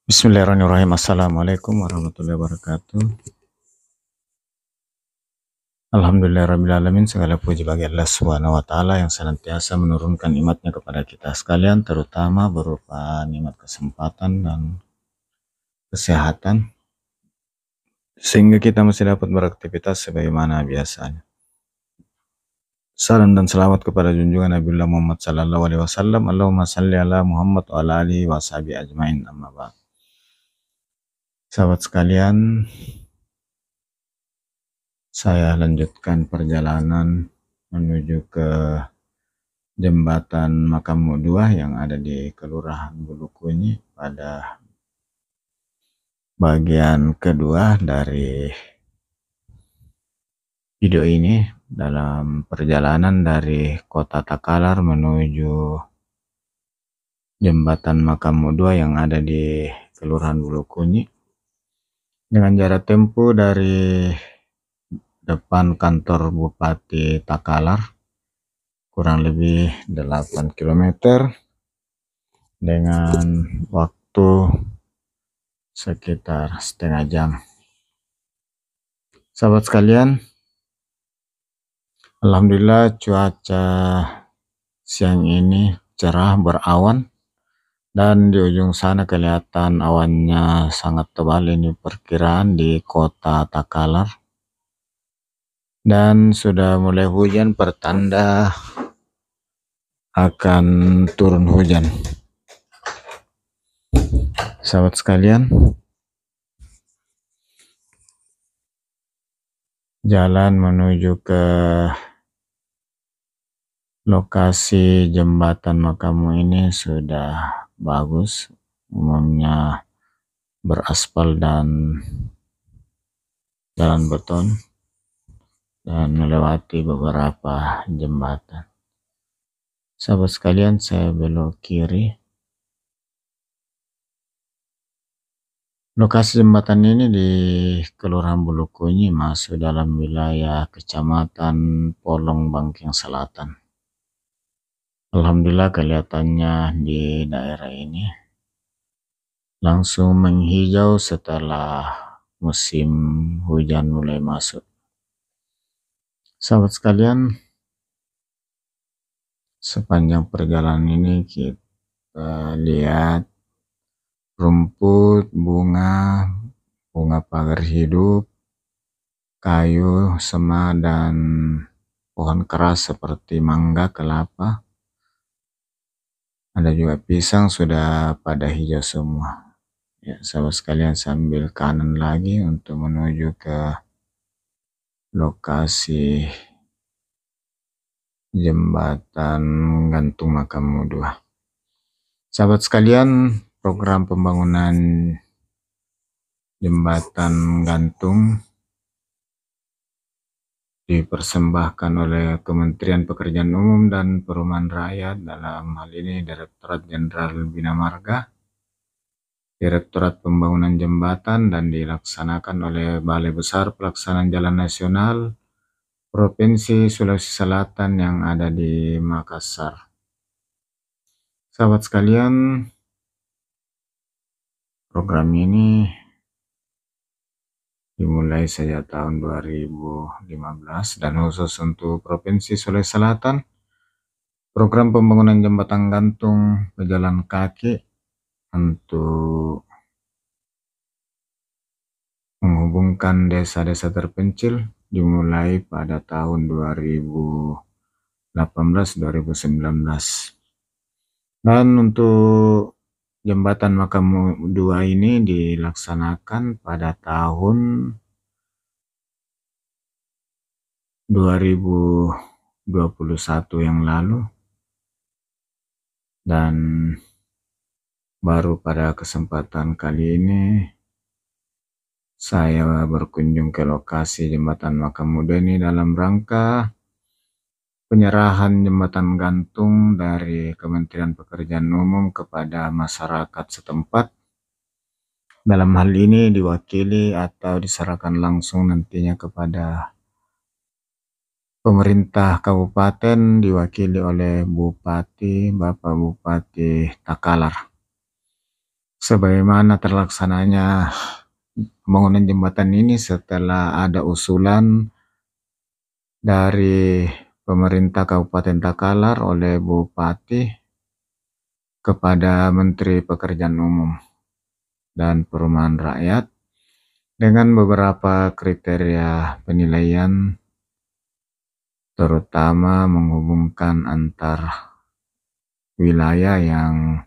Bismillahirrahmanirrahim. Assalamualaikum warahmatullahi wabarakatuh. Alhamdulillahirrahmanirrahim. Segala puji bagi Allah Subhanahu wa Ta'ala yang senantiasa menurunkan nikmatnya kepada kita sekalian, terutama berupa nikmat kesempatan dan kesehatan, sehingga kita masih dapat beraktivitas sebagaimana biasanya. Salam dan selamat kepada junjungan Nabiullah Muhammad sallallahu alaihi wasallam. Allahumma salli ala Muhammad wa ala alihi wa sahbihi ajmain, amma ba'd. Sahabat sekalian, saya lanjutkan perjalanan menuju ke jembatan Makamu 2 yang ada di Kelurahan Bulukunyi pada bagian kedua dari video ini dalam perjalanan dari Kota Takalar menuju jembatan Makamu 2 yang ada di Kelurahan Bulukunyi dengan jarak tempuh dari depan kantor Bupati Takalar kurang lebih 8 km dengan waktu sekitar setengah jam. Sahabat sekalian, alhamdulillah cuaca siang ini cerah berawan dan di ujung sana kelihatan awannya sangat tebal. Ini perkiraan di Kota Takalar dan sudah mulai hujan, pertanda akan turun hujan. Sahabat sekalian, jalan menuju ke lokasi jembatan Makamu ini sudah bagus, umumnya beraspal dan jalan beton dan melewati beberapa jembatan. Sahabat sekalian, saya belok kiri. Lokasi jembatan ini di Kelurahan Bulukunyi masuk dalam wilayah Kecamatan Polong Bangkeng Selatan. Alhamdulillah kelihatannya di daerah ini langsung menghijau setelah musim hujan mulai masuk. Sahabat sekalian, sepanjang perjalanan ini kita lihat rumput, bunga pagar hidup, kayu, sema, dan pohon keras seperti mangga, kelapa. Ada juga pisang sudah pada hijau semua. Ya, sahabat sekalian, sambil kanan lagi untuk menuju ke lokasi jembatan gantung Makamu 2. Sahabat sekalian, program pembangunan jembatan gantung dipersembahkan oleh Kementerian Pekerjaan Umum dan Perumahan Rakyat, dalam hal ini Direktorat Jenderal Bina Marga, Direktorat Pembangunan Jembatan, dan dilaksanakan oleh Balai Besar Pelaksanaan Jalan Nasional Provinsi Sulawesi Selatan yang ada di Makassar. Sahabat sekalian, program ini dimulai sejak tahun 2015 dan khusus untuk Provinsi Sulawesi Selatan, program pembangunan jembatan gantung pejalan kaki untuk menghubungkan desa-desa terpencil dimulai pada tahun 2018-2019. Dan untuk jembatan Makamu 2 ini dilaksanakan pada tahun 2021 yang lalu, dan baru pada kesempatan kali ini saya berkunjung ke lokasi jembatan Makamu 2 ini dalam rangka penyerahan jembatan gantung dari Kementerian Pekerjaan Umum kepada masyarakat setempat. Dalam hal ini diwakili atau diserahkan langsung nantinya kepada pemerintah kabupaten, diwakili oleh Bupati, Bapak Bupati Takalar. sebagaimana terlaksananya pembangunan jembatan ini setelah ada usulan dari pemerintah Kabupaten Takalar oleh Bupati kepada Menteri Pekerjaan Umum dan Perumahan Rakyat dengan beberapa kriteria penilaian, terutama menghubungkan antar wilayah yang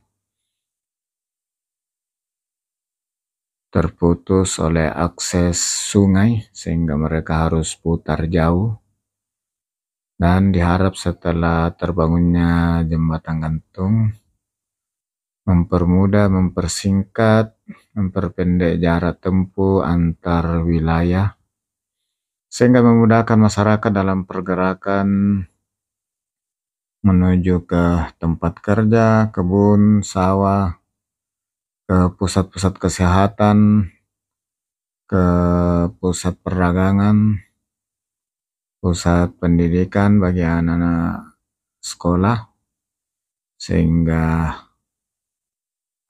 terputus oleh akses sungai sehingga mereka harus putar jauh, dan diharap setelah terbangunnya jembatan gantung mempermudah, mempersingkat, memperpendek jarak tempuh antar wilayah sehingga memudahkan masyarakat dalam pergerakan menuju ke tempat kerja, kebun, sawah, ke pusat-pusat kesehatan, ke pusat perdagangan, pusat pendidikan bagi anak-anak sekolah, sehingga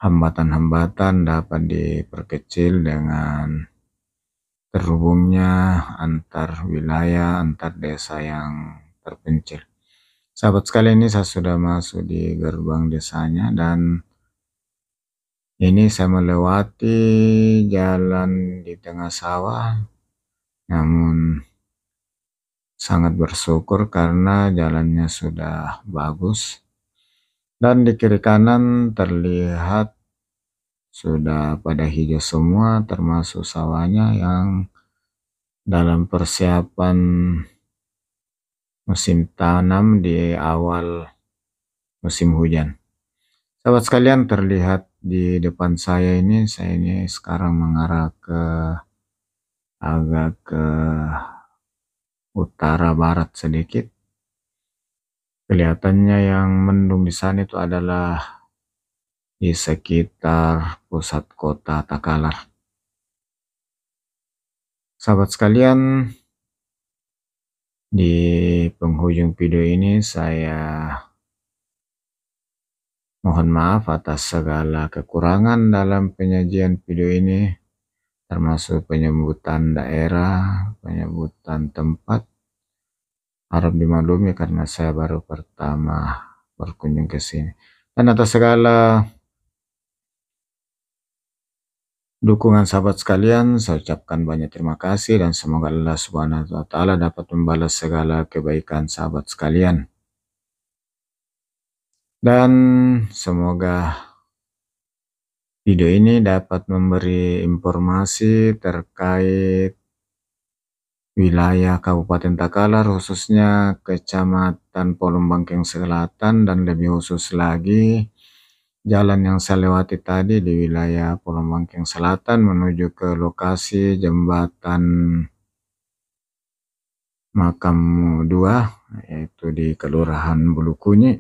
hambatan-hambatan dapat diperkecil dengan terhubungnya antar wilayah, antar desa yang terpencil. Sahabat sekalian, ini saya sudah masuk di gerbang desanya dan ini saya melewati jalan di tengah sawah, namun sangat bersyukur karena jalannya sudah bagus dan di kiri kanan terlihat sudah pada hijau semua, termasuk sawahnya yang dalam persiapan musim tanam di awal musim hujan. Sahabat sekalian, terlihat di depan saya ini sekarang mengarah agak ke utara barat sedikit. Kelihatannya yang mendung di sana itu adalah di sekitar pusat kota Takalar. Sahabat sekalian, di penghujung video ini saya mohon maaf atas segala kekurangan dalam penyajian video ini, termasuk penyebutan daerah, penyebutan tempat. Harap dimaklumi karena saya baru pertama berkunjung ke sini. Dan atas segala dukungan sahabat sekalian, saya ucapkan banyak terima kasih dan semoga Allah Subhanahu wa Ta'ala dapat membalas segala kebaikan sahabat sekalian. Dan semoga video ini dapat memberi informasi terkait wilayah Kabupaten Takalar, khususnya Kecamatan Polombangkeng Selatan, dan lebih khusus lagi jalan yang saya lewati tadi di wilayah Polombangkeng Selatan menuju ke lokasi jembatan Makam 2, yaitu di Kelurahan Bulukunyi,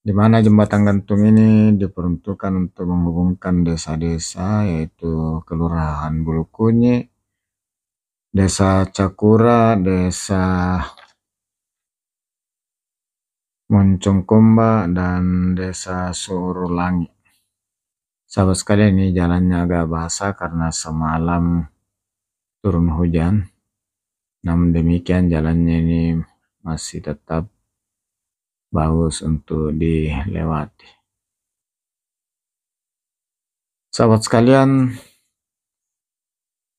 di mana jembatan gantung ini diperuntukkan untuk menghubungkan desa-desa, yaitu Kelurahan Bulukunyi, Desa Cakura, Desa Moncongkomba, dan Desa Surulangi. Sahabat sekalian, ini jalannya agak basah karena semalam turun hujan. Namun demikian jalannya ini masih tetap bagus untuk dilewati. Sahabat sekalian,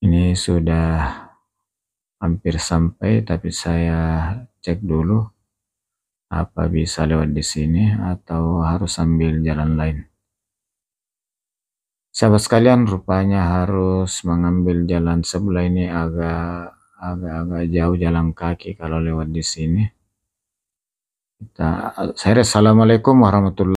ini sudah hampir sampai, tapi saya cek dulu apa bisa lewat di sini atau harus ambil jalan lain. Sahabat sekalian, rupanya harus mengambil jalan sebelah ini, agak jauh jalan kaki kalau lewat di sini. Assalamualaikum warahmatullahi wabarakatuh.